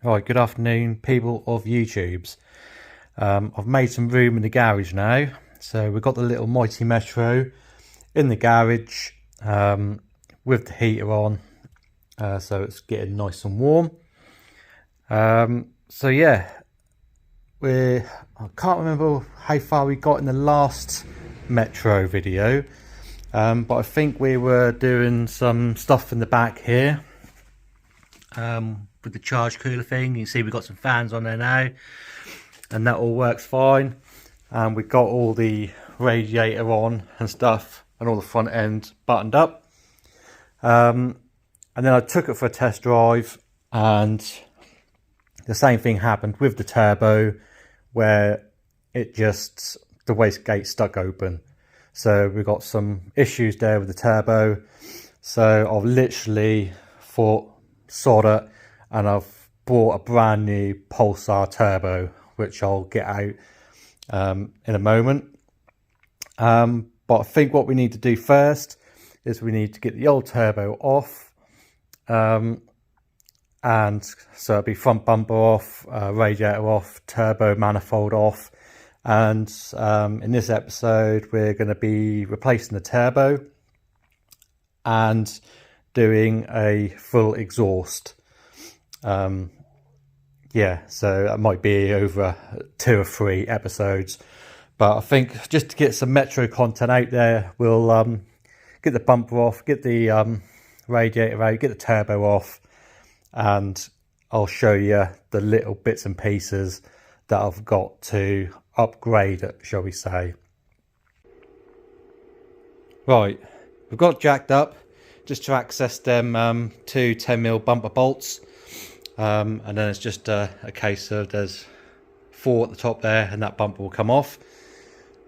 Right, good afternoon, people of YouTubes. I've made some room in the garage now, so we've got the little Mighty Metro in the garage with the heater on, so it's getting nice and warm. So yeah, I can't remember how far we got in the last Metro video, but I think we were doing some stuff in the back here. With the charge cooler thing, you can see we've got some fans on there now, and that all works fine. And we've got all the radiator on and stuff, and all the front end buttoned up. And then I took it for a test drive, and the same thing happened with the turbo, where the wastegate stuck open. So we've got some issues there with the turbo. So I've literally thought, sod it, and I've bought a brand new Pulsar turbo, which I'll get out in a moment. But I think what we need to do first is we need to get the old turbo off, and so it'll be front bumper off, radiator off, turbo manifold off, and in this episode we're going to be replacing the turbo and doing a full exhaust. Yeah, so that might be over 2 or 3 episodes, but I think just to get some Metro content out there, we'll get the bumper off, get the radiator out, get the turbo off, and I'll show you the little bits and pieces that I've got to upgrade it, shall we say. Right, we've got it jacked up just to access them 2 10mm bumper bolts, and then it's just a case of there's 4 at the top there, and that bumper will come off,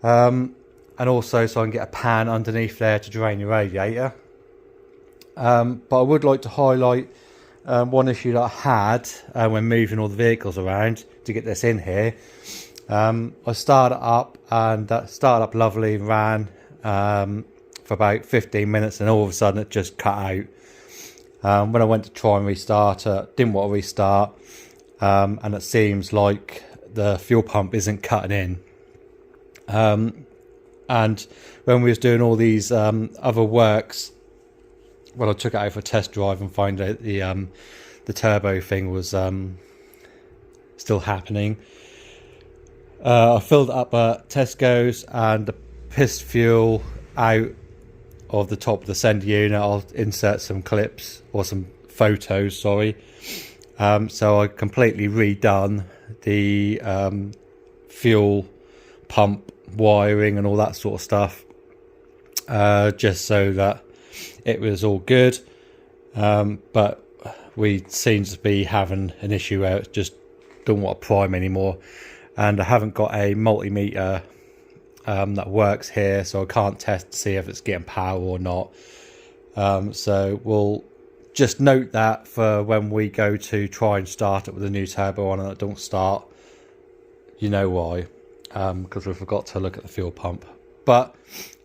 and also so I can get a pan underneath there to drain the radiator. But I would like to highlight one issue that I had when moving all the vehicles around to get this in here. I started up, and that started up lovely and ran for about 15 minutes, and all of a sudden it just cut out. When I went to try and restart it, didn't want to restart, and it seems like the fuel pump isn't cutting in. And when we was doing all these other works, well, I took it out for a test drive and found out the turbo thing was still happening. I filled it up at Tesco's, and the pissed fuel out of the top of the sender unit. I'll insert some clips or some photos, sorry. So I completely redone the fuel pump wiring and all that sort of stuff, just so that it was all good. But we seem to be having an issue where it just don't want to prime anymore, and I haven't got a multimeter that works here, so I can't test to see if it's getting power or not. So we'll just note that for when we go to try and start it with a new turbo on and it don't start. You know why, because we forgot to look at the fuel pump. But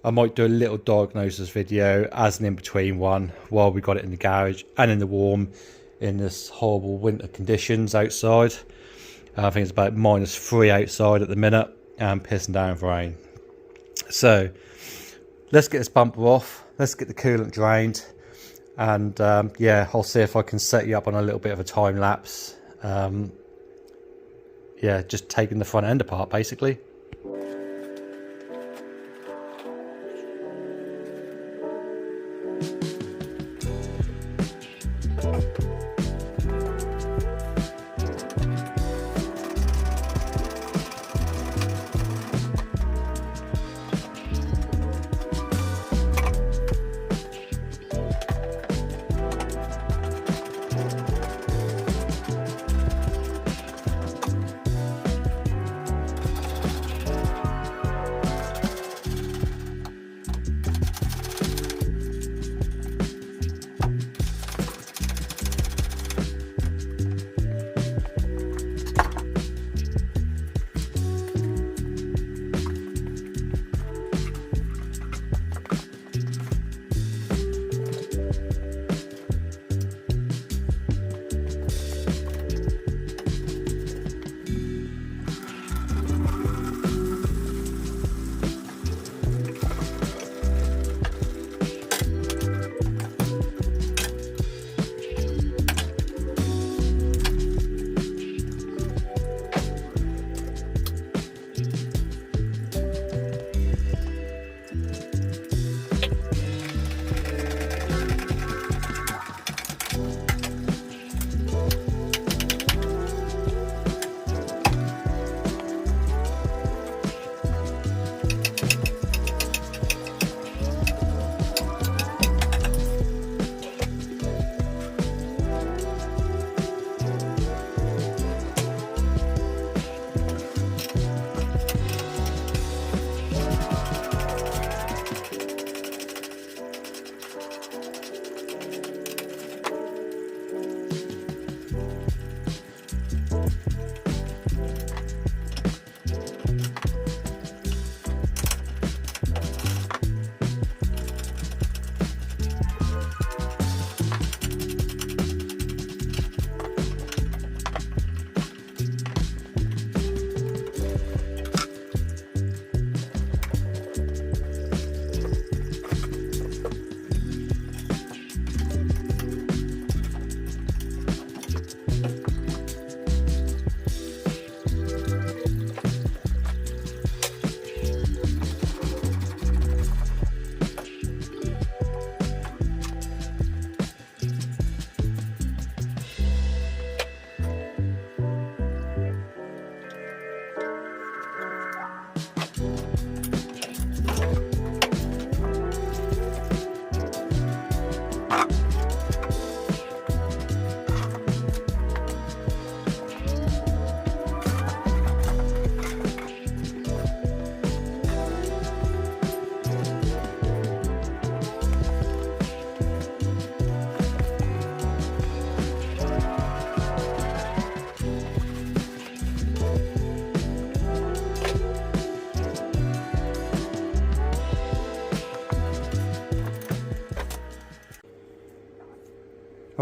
I might do a little diagnosis video as an in-between one while we got it in the garage and in the warm in this horrible winter conditions outside. I think it's about -3 outside at the minute and pissing down with rain. So let's get this bumper off, let's get the coolant drained, and yeah, I'll see if I can set you up on a little bit of a time lapse. Yeah, just taking the front end apart basically.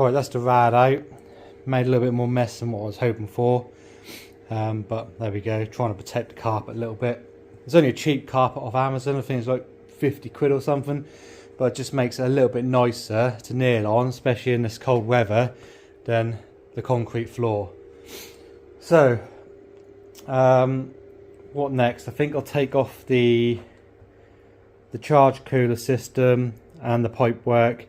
Alright, that's the rad out. Made a little bit more mess than what I was hoping for. But there we go, trying to protect the carpet a little bit. It's only a cheap carpet off Amazon, I think it's like 50 quid or something. But it just makes it a little bit nicer to kneel on, especially in this cold weather, than the concrete floor. So, what next? I think I'll take off the charge cooler system and the pipe work,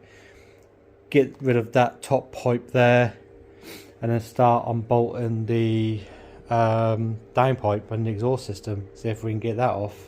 get rid of that top pipe there, and then start unbolting the downpipe and the exhaust system, see if we can get that off.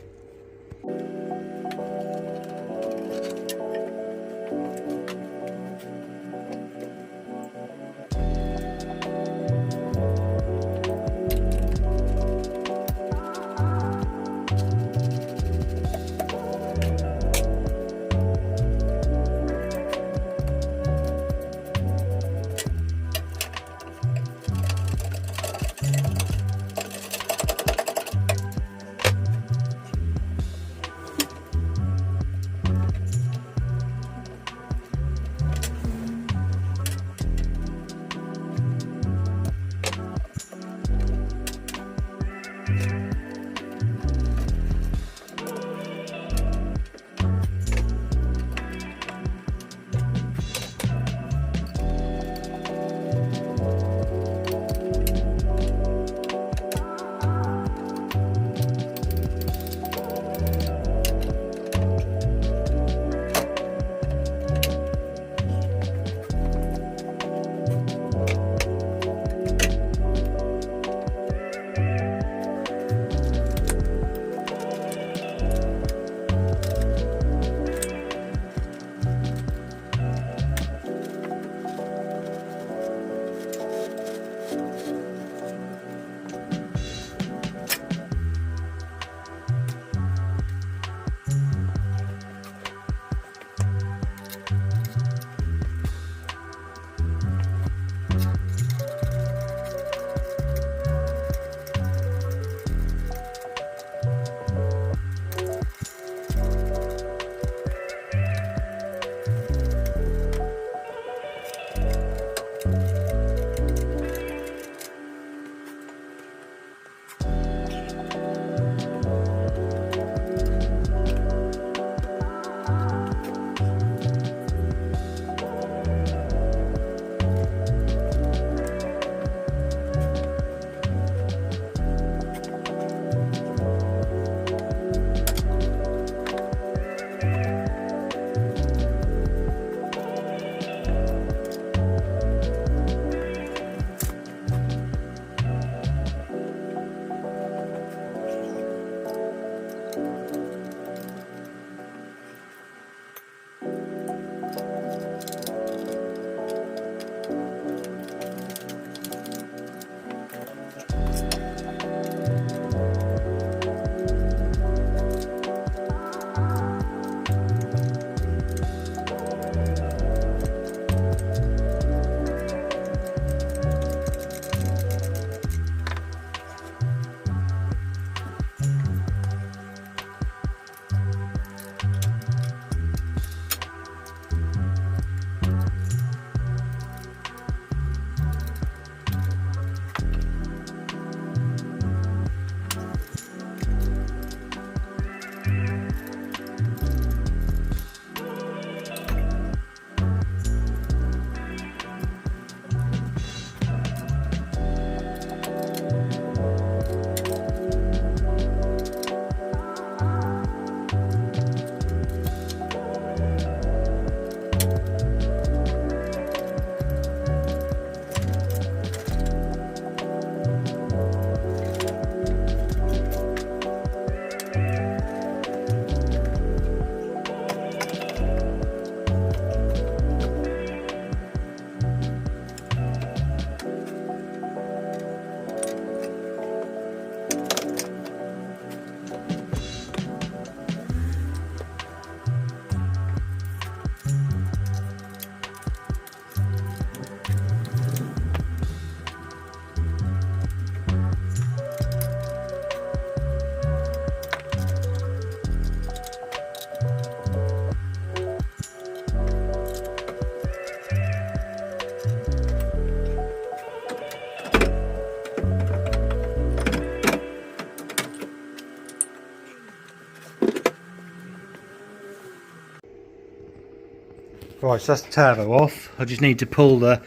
Right, so that's the turbo off. I just need to pull the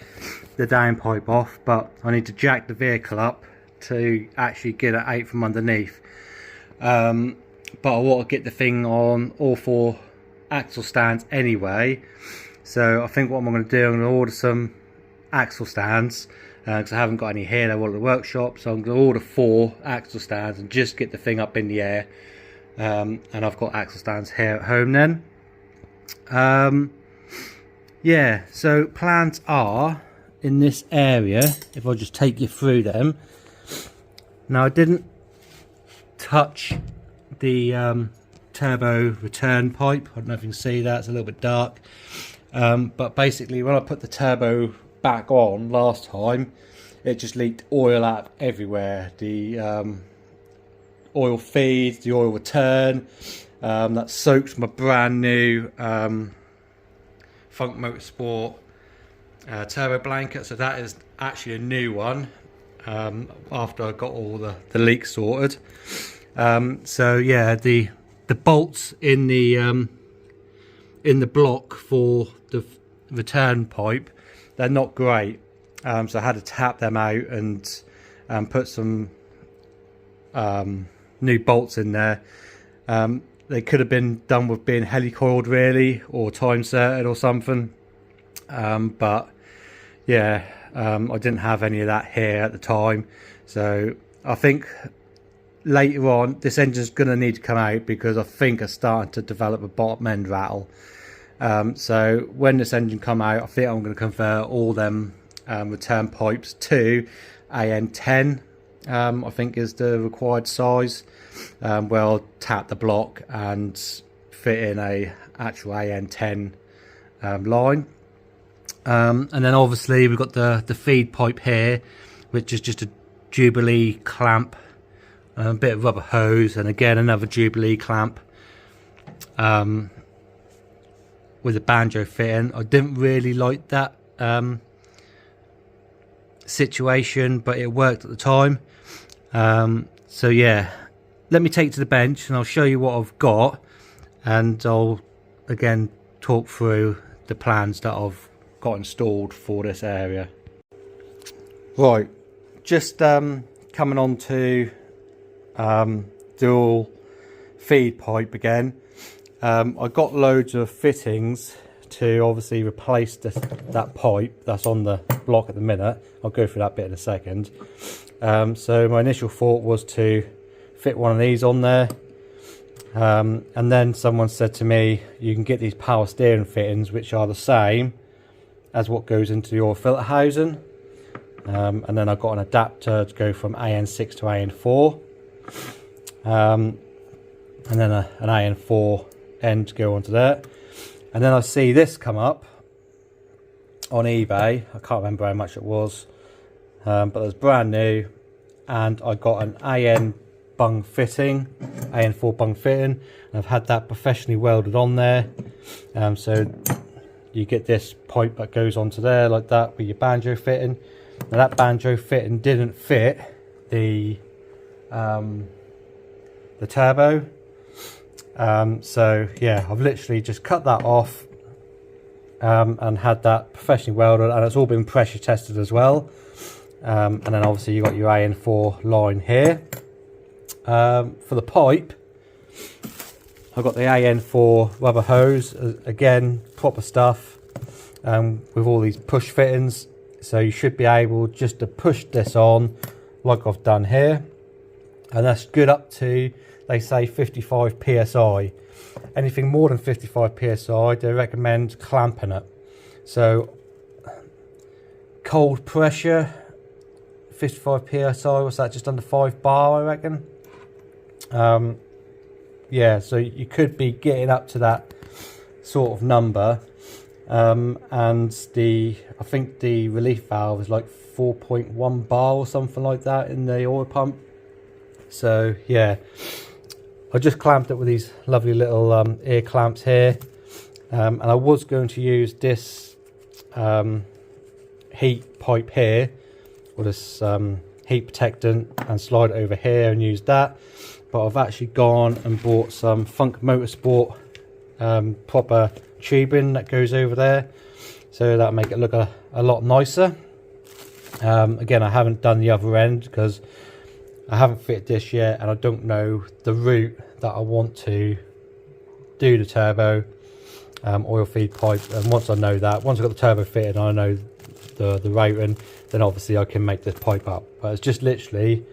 downpipe off, but I need to jack the vehicle up to actually get it out from underneath. But I want to get the thing on all 4 axle stands anyway. So I think what I'm going to do, I'm going to order some axle stands because I haven't got any here. They're all at the workshop, so I'm going to order 4 axle stands and just get the thing up in the air. And I've got axle stands here at home then. Yeah, so plans are in this area, if I just take you through them. Now I didn't touch the turbo return pipe. I don't know if you can see that, it's a little bit dark. But basically when I put the turbo back on last time, it just leaked oil out everywhere. The oil feed, the oil return, that soaked my brand new Funk Motorsport turbo blanket. So that is actually a new one after I got all the leaks sorted. So yeah, the bolts in the block for the return pipe, they're not great. So I had to tap them out and put some new bolts in there. They could have been done with being helicoiled really, or time certed or something. But yeah, I didn't have any of that here at the time. So I think later on this engine's going to need to come out because I think it's starting to develop a bottom end rattle. So when this engine come out, I think I'm going to convert all them return pipes to AN10. I think is the required size. Where I'll tap the block and fit in a actual AN10 line. And then obviously we've got the feed pipe here, which is just a Jubilee clamp, a bit of rubber hose, and again another Jubilee clamp with a banjo fitting. I didn't really like that situation, but it worked at the time. So yeah, let me take you to the bench and I'll show you what I've got, and I'll again talk through the plans that I've got installed for this area. Right, just coming on to dual feed pipe again. I got loads of fittings to obviously replace that pipe that's on the block at the minute. I'll go through that bit in a second. So my initial thought was to fit one of these on there, and then someone said to me you can get these power steering fittings which are the same as what goes into your filter housing, and then I got an adapter to go from AN6 to AN4, and then an AN4 end to go onto there. And then I see this come up on eBay. I can't remember how much it was, but it was brand new, and I got an AN4 bung fitting. And I've had that professionally welded on there. So you get this pipe that goes onto there like that with your banjo fitting. Now that banjo fitting didn't fit the turbo. So yeah, I've literally just cut that off and had that professionally welded, and it's all been pressure tested as well. And then obviously you got your AN4 line here. For the pipe, I've got the AN4 rubber hose, again proper stuff, with all these push fittings, so you should be able just to push this on like I've done here, and that's good up to, they say, 55 psi. Anything more than 55 psi they recommend clamping it. So cold pressure 55 psi, what's that, just under 5 bar I reckon. Yeah, so you could be getting up to that sort of number, and I think the relief valve is like 4.1 bar or something like that in the oil pump. So yeah, I just clamped it with these lovely little ear clamps here, and I was going to use this heat pipe here, or this heat protectant, and slide it over here and use that. But I've actually gone and bought some Funk Motorsport proper tubing that goes over there, so that'll make it look a lot nicer. Again, I haven't done the other end because I haven't fitted this yet, and I don't know the route that I want to do the turbo oil feed pipe. And once I know that, once I've got the turbo fitted and I know the routing, then obviously I can make this pipe up. But it's just literally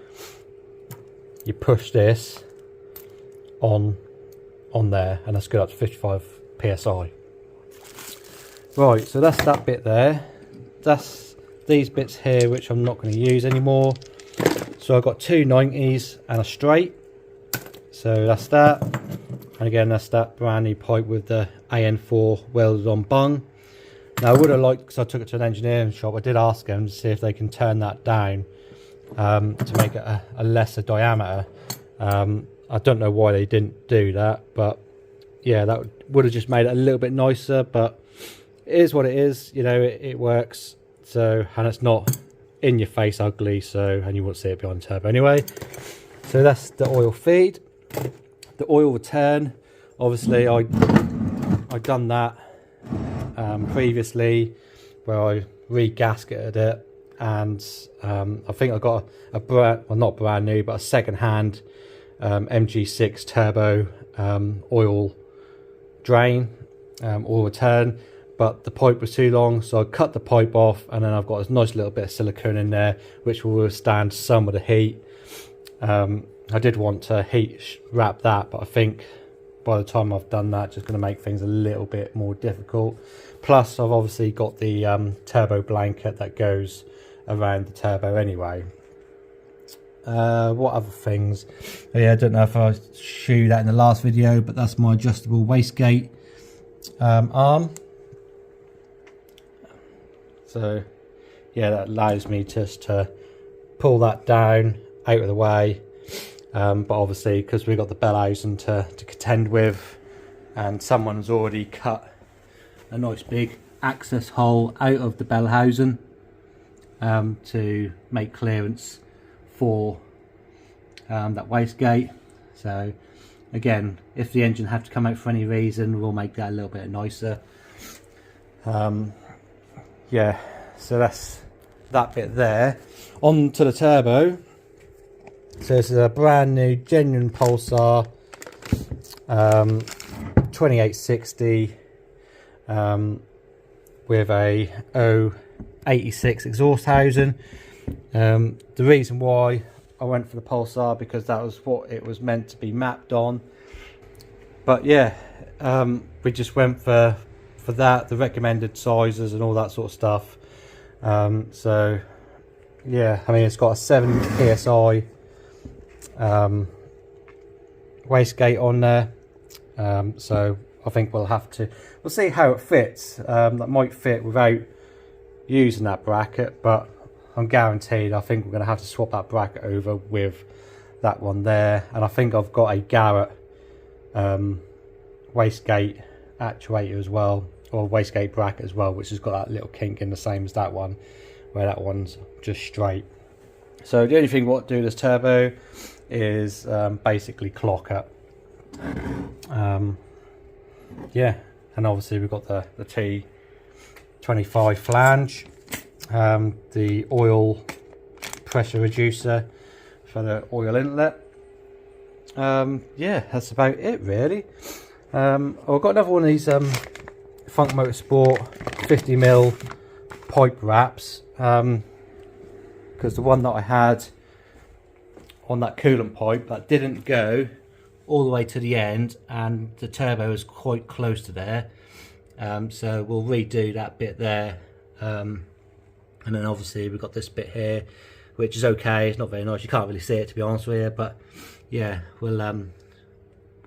you push this on there, and that's good up to 55 psi. Right, so that's that bit there. That's these bits here which I'm not going to use anymore. So I've got two 90s and a straight, so that's that. And again, that's that brand new pipe with the AN4 welded on bung. Now I would have liked, because I took it to an engineering shop, I did ask them to see if they can turn that down to make it a lesser diameter. I don't know why they didn't do that, but yeah, that would have just made it a little bit nicer. But it is what it is, you know, it works. So, and it's not in your face ugly, so, and you won't see it behind the turbo anyway. So that's the oil feed. The oil return, obviously I done that previously, where I re-gasketed it, and I think I got a brand, well not brand new, but a second hand MG6 turbo oil drain, oil return, but the pipe was too long, so I cut the pipe off, and then I've got this nice little bit of silicone in there which will withstand some of the heat. I did want to heat wrap that, but I think by the time I've done that, just going to make things a little bit more difficult. Plus I've obviously got the turbo blanket that goes around the turbo anyway. What other things? Oh yeah, I don't know if I showed that in the last video, but that's my adjustable wastegate arm. So yeah, that allows me just to pull that down out of the way. But obviously, because we've got the Bellhausen to contend with, and someone's already cut a nice big access hole out of the Bellhausen to make clearance for that wastegate. So again, if the engine had to come out for any reason, we'll make that a little bit nicer. Yeah, so that's that bit there. On to the turbo. So this is a brand new genuine Pulsar 2860 with a 086 exhaust housing. The reason why I went for the Pulsar, because that was what it was meant to be mapped on. But yeah, we just went for that, the recommended sizes and all that sort of stuff. So yeah, I mean, it's got a 7 psi wastegate on there, so I think we'll see how it fits. That might fit without using that bracket, but I'm guaranteed I think we're going to have to swap that bracket over with that one there. And I think I've got a Garrett wastegate actuator as well, or wastegate bracket as well, which has got that little kink in the same as that one, where that one's just straight. So the only thing what to do this turbo is basically clock up. Yeah, and obviously we've got the T25 flange, the oil pressure reducer for the oil inlet. Yeah, that's about it really. I've got another one of these Funk Motorsport 50mm pipe wraps, because the one that I had on that coolant pipe, that didn't go all the way to the end, and the turbo is quite close to there. So we'll redo that bit there, and then obviously we've got this bit here, which is okay. It's not very nice, you can't really see it to be honest with you, but yeah, we'll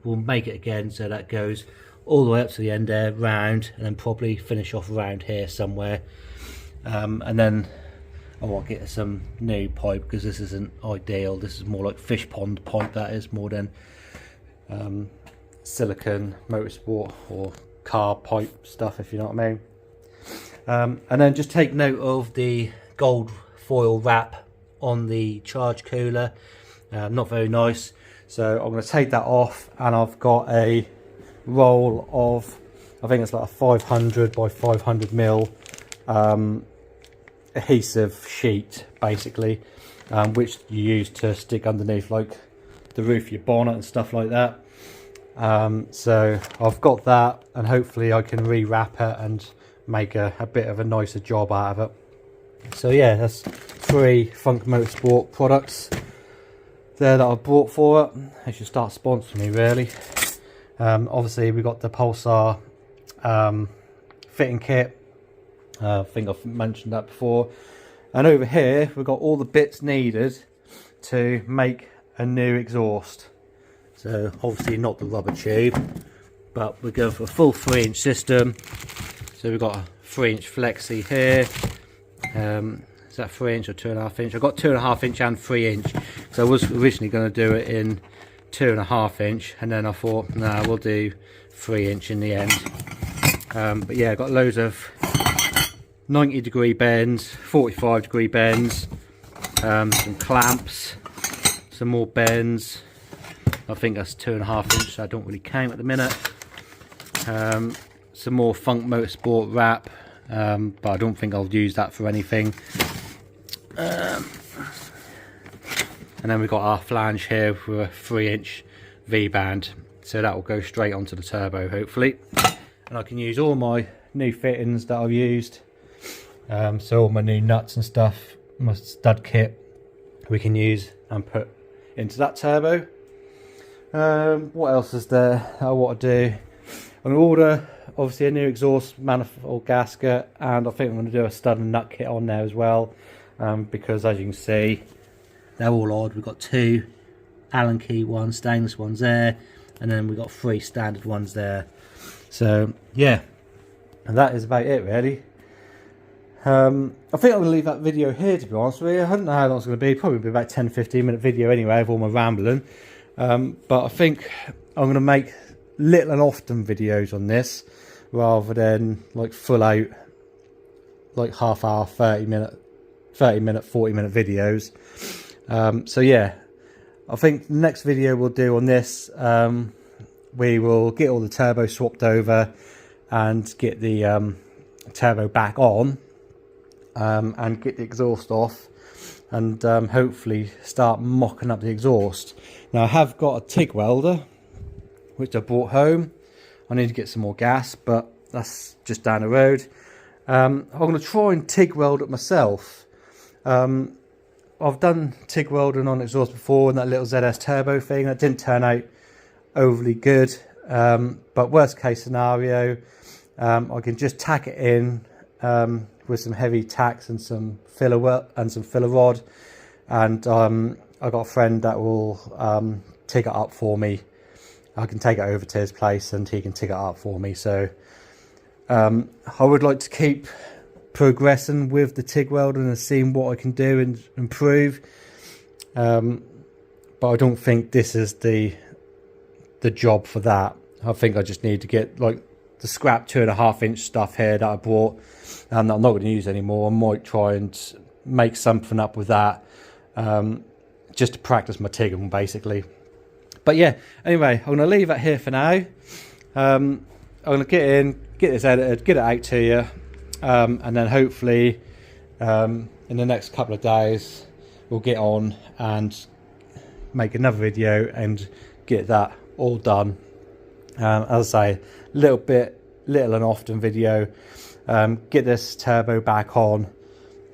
make it again so that goes all the way up to the end there, round, and then probably finish off around here somewhere. And then I want to get some new pipe, because this isn't ideal. This is more like fish pond pipe, that is, more than silicone motorsport or car pipe stuff, if you know what I mean. And then just take note of the gold foil wrap on the charge cooler. Not very nice, so I'm going to take that off, and I've got a roll of, I think it's like a 500 by 500 mil adhesive sheet, basically, which you use to stick underneath like the roof of your bonnet and stuff like that. So I've got that, and hopefully I can rewrap it and make a bit of a nicer job out of it. So yeah, that's 3 Funk Motorsport products there that I bought for it. They should start sponsoring me, really. Obviously we got the Pulsar fitting kit. I think I've mentioned that before. And over here we've got all the bits needed to make a new exhaust. So obviously not the rubber tube, but we're going for a full 3-inch system. So we've got a 3-inch flexi here. Is that 3-inch or 2.5 inch? I've got 2.5 inch and 3-inch. So I was originally going to do it in 2.5 inch, and then I thought, nah, we'll do 3-inch in the end. But yeah, I've got loads of 90-degree bends, 45-degree bends, some clamps, some more bends. I think that's 2.5 inch, so I don't really count at the minute. Some more Funk Motorsport wrap, but I don't think I'll use that for anything. And then we've got our flange here with a 3-inch V-band, so that will go straight onto the turbo, hopefully. And I can use all my new fittings that I've used, so all my new nuts and stuff, my stud kit, we can use and put into that turbo. What else is there I want to do? I'm going to order obviously a new exhaust manifold gasket, and I think I'm going to do a stud and nut kit on there as well, because as you can see, they're all odd. We've got 2 Allen key ones, stainless ones there, and then we've got 3 standard ones there. So yeah, and that is about it, really. I think I'm going to leave that video here, to be honest with you. I don't know how long it's going to be. Probably be about 10-15 minute video anyway, of all my rambling. But I think I'm going to make little and often videos on this, rather than like full out, like half hour, 40 minute videos. So yeah, I think the next video we'll do on this, we will get all the turbo swapped over and get the turbo back on, and get the exhaust off, and hopefully start mocking up the exhaust. Now I have got a TIG welder which I brought home. I need to get some more gas, but that's just down the road. I'm going to try and TIG weld it myself. I've done TIG welding on exhaust before, and that little ZS turbo thing, that didn't turn out overly good. But worst case scenario, I can just tack it in with some heavy tacks and some filler rod, and I've got a friend that will TIG it up for me. I can take it over to his place and he can TIG it up for me. So I would like to keep progressing with the TIG welding and seeing what I can do and improve. But I don't think this is the job for that. I think I just need to get like the scrap 2.5 inch stuff here that I bought, that I'm not going to use anymore. I might try and make something up with that, just to practice my TIGging basically. But yeah, anyway, I'm going to leave that here for now. I'm going to get this edited, get it out to you, and then hopefully in the next couple of days we'll get on and make another video and get that all done. As I say, little and often video, get this turbo back on,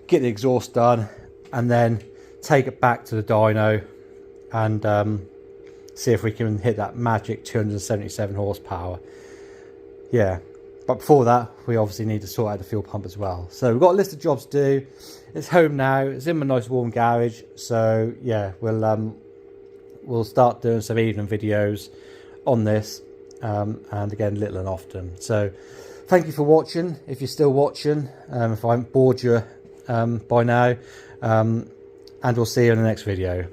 get the exhaust done, and then take it back to the dyno and see if we can hit that magic 277 horsepower. Yeah, but before that we obviously need to sort out the fuel pump as well. So we've got a list of jobs to do. It's home now, it's in my nice warm garage, so yeah, we'll start doing some evening videos on this, and again, little and often. So thank you for watching, if you're still watching, if I haven't bored you by now, and we'll see you in the next video.